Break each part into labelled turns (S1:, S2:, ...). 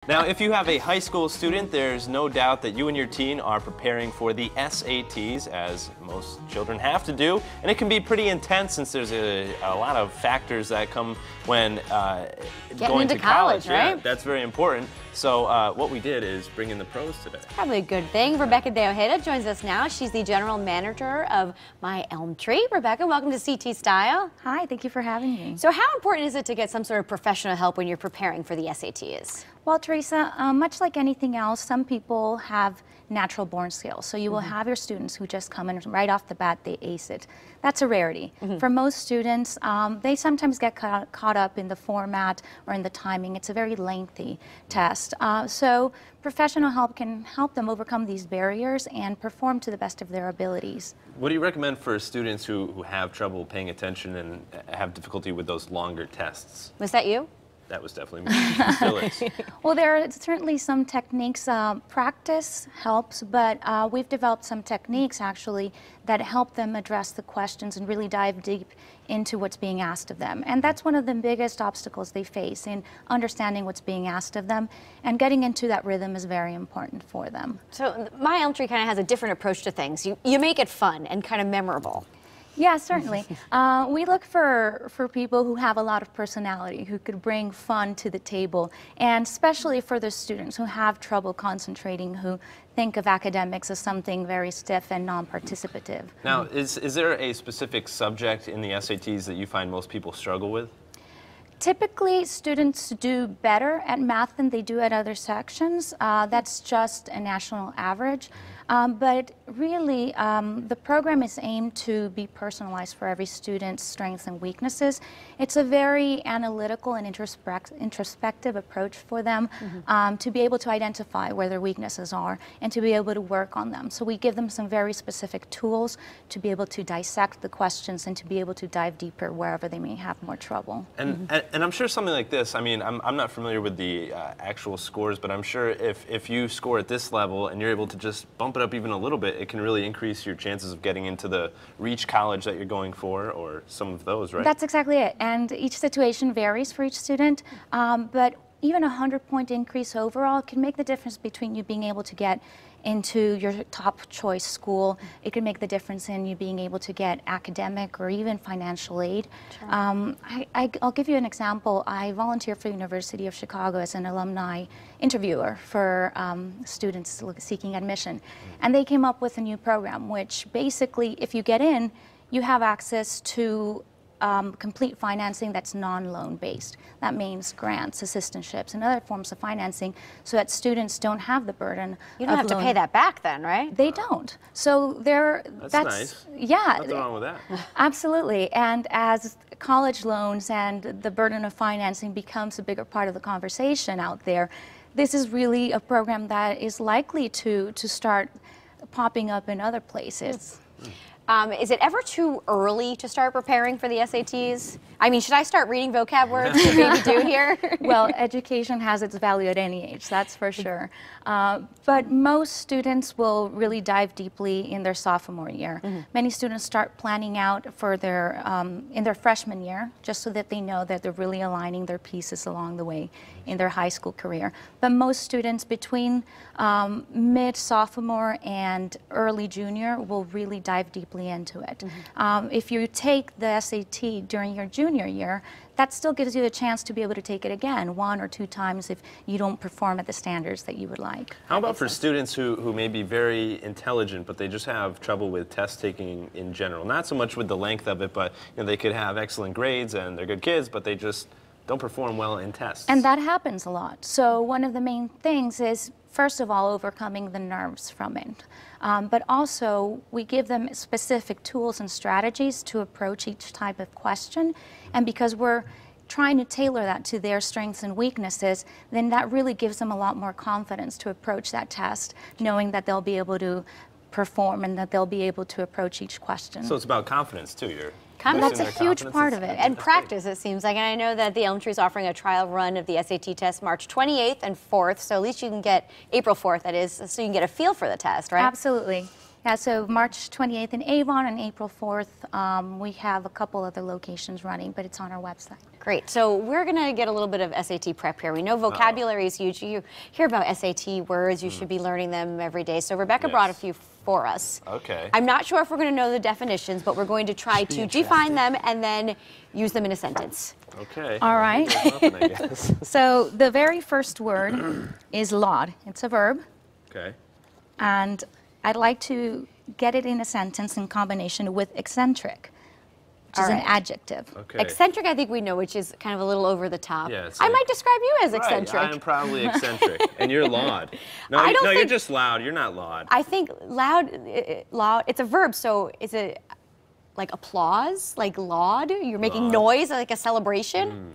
S1: Now, if you have a high school student, there's no doubt that you and your teen are preparing for the SATs, as most children have to do, and it can be pretty intense since there's a lot of factors that come when going to college,
S2: right?
S1: Yeah, that's very important. So what we did is bring in the pros today.
S2: Probably a good thing. Rebeca de Ojeda joins us now. She's the general manager of My Elm Tree. Rebecca, welcome to CT Style.
S3: Hi, thank you for having me.
S2: So how important is it to get some sort of professional help when you're preparing for the SATs?
S3: Well, Teresa, much like anything else, some people have natural born skills. So you will have your students who just come in right off the bat, they ace it. That's a rarity. For most students, they sometimes get caught up in the format or in the timing. It's a very lengthy test. So professional help can help them overcome these barriers and perform to the best of their abilities.
S1: What do you recommend for students who have trouble paying attention and have difficulty with those longer tests?
S2: Was that you?
S1: That was definitely me. Still is.
S3: Well, there are certainly some techniques. Practice helps, but we've developed some techniques actually that help them address the questions and really dive deep into what's being asked of them. And that's one of the biggest obstacles they face in understanding what's being asked of them, and getting into that rhythm is very important for them.
S2: So My Elm Tree kind of has a different approach to things. You make it fun and kind of memorable.
S3: Yeah, certainly. We look for people who have a lot of personality, who could bring fun to the table, and especially for the students who have trouble concentrating, who think of academics as something very stiff and non-participative.
S1: Now, is there a specific subject in the SATs that you find most people struggle with?
S3: Typically, students do better at math than they do at other sections. That's just a national average. But really, the program is aimed to be personalized for every student's strengths and weaknesses. It's a very analytical and introspective approach for them to be able to identify where their weaknesses are and to be able to work on them. So we give them some very specific tools to be able to dissect the questions and to be able to dive deeper wherever they may have more trouble.
S1: And I'm sure something like this, I mean, I'm not familiar with the actual scores, but I'm sure if you score at this level and you're able to just bump it up even a little bit, it can really increase your chances of getting into the Reach college that you're going for, or some of those, right?
S3: That's exactly it. And each situation varies for each student, but even a 100-point increase overall can make the difference between you being able to get into your top choice school. It can make the difference in you being able to get academic or even financial aid.
S2: Sure.
S3: I'll give you an example. I volunteer for the University of Chicago as an alumni interviewer for students seeking admission. And they came up with a new program, which basically, if you get in, you have access to complete financing that's non-loan based. That means grants, assistantships, and other forms of financing, so that students don't have the burden.
S2: You don't have to pay that back then, right?
S3: They don't. So that's
S1: nice.
S3: Yeah.
S1: Nothing wrong with that.
S3: Absolutely. And as college loans and the burden of financing becomes a bigger part of the conversation out there, this is really a program that is likely to start popping up in other places.
S2: Is it ever too early to start preparing for the SATs? I mean, should I start reading vocab words to baby do here?
S3: Well, education has its value at any age, that's for sure. But most students will really dive deeply in their sophomore year. Many students start planning out for their in their freshman year, just so that they know that they're really aligning their pieces along the way in their high school career. But most students between mid-sophomore and early junior will really dive deeply into it. If you take the SAT during your junior year, that still gives you a chance to be able to take it again 1 or 2 times if you don't perform at the standards that you would like.
S1: How about for students who may be very intelligent, but they just have trouble with test taking in general? Not so much with the length of it, but they could have excellent grades and they're good kids, but they just don't perform well in tests.
S3: And that happens a lot. So one of the main things is, first of all, overcoming the nerves from it. But also, we give them specific tools and strategies to approach each type of question. And because we're trying to tailor that to their strengths and weaknesses, then that really gives them a lot more confidence to approach that test, knowing that they'll be able to perform and that they'll be able to approach each question.
S1: So it's about confidence, too.
S3: That's a huge part of it.
S2: And practice, it seems like. And I know that the Elm Tree is offering a trial run of the SAT test March 28th and 4th, so at least you can get, April 4th that is, so you can get a feel for the test, right?
S3: Absolutely. Yeah, so March 28th in Avon and April 4th, we have a couple other locations running, but it's on our website.
S2: Great. So we're going to get a little bit of SAT prep here. We know vocabulary is huge. You hear about SAT words. You should be learning them every day. So Rebecca brought a few for us.
S1: Okay.
S2: I'm not sure if we're going to know the definitions, but we're going to try to define them and then use them in a sentence.
S1: Okay.
S3: All right.
S1: Nothing, I guess.
S3: So the very first word is laud. It's a verb,
S1: Okay.
S3: and I'd like to get it in a sentence in combination with eccentric, which is an adjective.
S1: Okay.
S2: Eccentric, I think we know, which is kind of a little over the top.
S1: Yeah, it's
S2: I
S1: like-
S2: might describe you as eccentric.
S1: Right, I am probably eccentric, and you're loud. No,
S2: I don't
S1: you're
S2: think-
S1: just loud. You're not loud.
S2: I think loud, it's a verb, so is it like applause, like laud? You're making noise, like a celebration?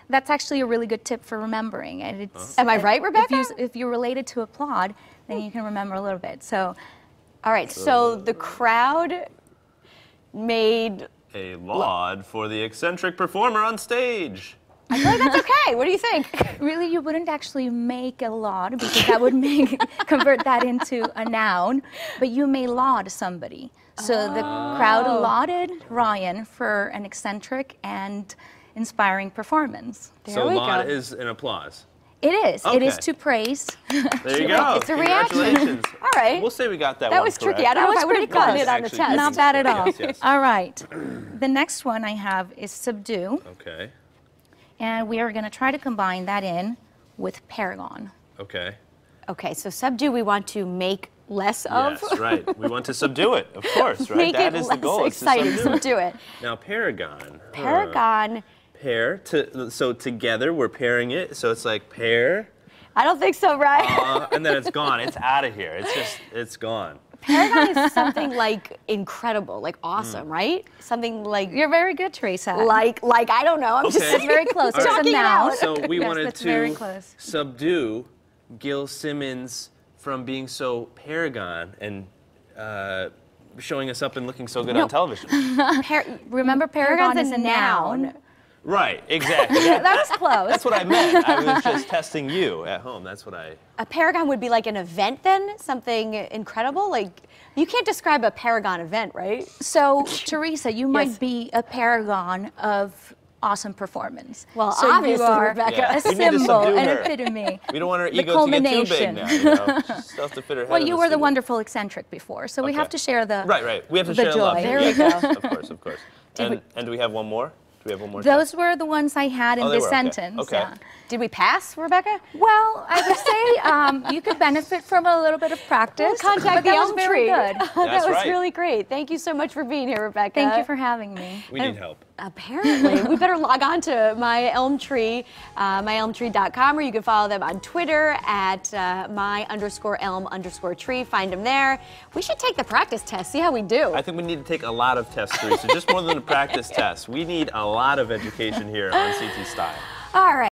S3: That's actually a really good tip for remembering. And it's,
S2: Am I right, Rebecca?
S3: If you're related to applaud, then you can remember a little bit. So,
S2: All right, so the crowd made,
S1: A laud for the eccentric performer on stage.
S2: I feel like that's okay. What do you think?
S3: really, you wouldn't actually make a laud because that would convert that into a noun, but you may laud somebody. So the crowd lauded Ryan for an eccentric and inspiring performance.
S1: So
S2: we
S1: laud
S2: go.
S1: is an applause.
S3: It is. It is
S1: Okay.
S3: to praise.
S1: There you go.
S2: It's a reaction.
S1: Congratulations.
S2: All right.
S1: We'll say we got that
S2: That
S1: one
S2: was tricky.
S1: correct.
S2: I don't know if
S3: was
S2: I would have
S3: pretty
S2: gotten
S3: close.
S2: it on the
S1: Actually,
S2: test.
S3: Not bad at all.
S1: Yes, yes.
S3: All right. The next one I have is subdue,
S1: Okay.
S3: and we are going to try to combine that in with paragon.
S1: Okay.
S2: Okay, so subdue we want to make less of.
S1: Yes, right. We want to subdue it, of course, right?
S2: Make
S1: That
S2: it
S1: is
S2: less
S1: the goal. is to
S2: exciting.
S1: subdue it.
S2: Subdue it.
S1: Now, paragon.
S2: Paragon.
S1: Pair. So together we're pairing it. So it's like pair,
S2: I don't think so, right?
S1: and then it's gone. It's out of here. It's gone.
S2: Paragon is something like incredible, like awesome, right? Something like
S3: You're very good, Teresa.
S2: like I don't know. I'm just
S1: Okay.
S3: That's very close.
S1: All
S3: It's
S1: right.
S3: a
S2: Talking it
S3: noun.
S2: out.
S1: So we
S3: Yes,
S1: wanted
S3: that's very
S1: to
S3: close.
S1: subdue Gil Simmons from being so paragon and showing us up and looking so good on television.
S3: Remember, paragon
S2: Paragon's
S3: is a noun.
S1: Right, exactly.
S3: That was close.
S1: That's what I meant. I was just testing you at home. That's what I.
S2: A paragon would be like an event then, something incredible. Like you can't describe a paragon event, right?
S3: So, Teresa, you might
S2: Yes.
S3: be a paragon of awesome performance.
S2: Well,
S3: so
S2: obviously,
S3: you are
S2: Rebecca.
S1: Yeah.
S3: a
S1: We need to
S3: symbol,
S1: subdue
S3: an
S1: her.
S3: epitome.
S1: We don't want her
S3: The
S1: ego to get too big
S3: culmination.
S1: now. You know? She's still has to fit her head.
S3: Well,
S1: in
S3: you
S1: the
S3: were the
S1: studio.
S3: wonderful eccentric before, so we have to share the
S1: Right. We have to
S3: the
S1: share
S3: joy.
S1: love.
S2: There we
S1: Yes,
S2: go.
S1: Of course, of course. And do we have one more? Do we have one more?
S3: Those were the ones I had in
S1: Oh, they
S3: this
S1: were, okay.
S3: sentence.
S1: Okay.
S3: Yeah.
S2: Did we pass, Rebecca?
S3: Well, I would say you could benefit from a little bit of practice.
S2: Contact
S3: but
S2: the
S3: that was
S2: Elm
S3: very
S2: Tree.
S3: good.
S2: That
S1: That's
S2: was
S1: right.
S2: really great. Thank you so much for being here, Rebecca.
S3: Thank you for having me.
S1: We need help.
S2: Apparently, we better log on to My Elm Tree, myelmtree.com, or you can follow them on Twitter at my_elm_tree. Find them there. We should take the practice test, see how we do.
S1: I think we need to take a lot of tests, Teresa. Just more than a practice test. We need a lot of education here on CT Style.
S2: All right.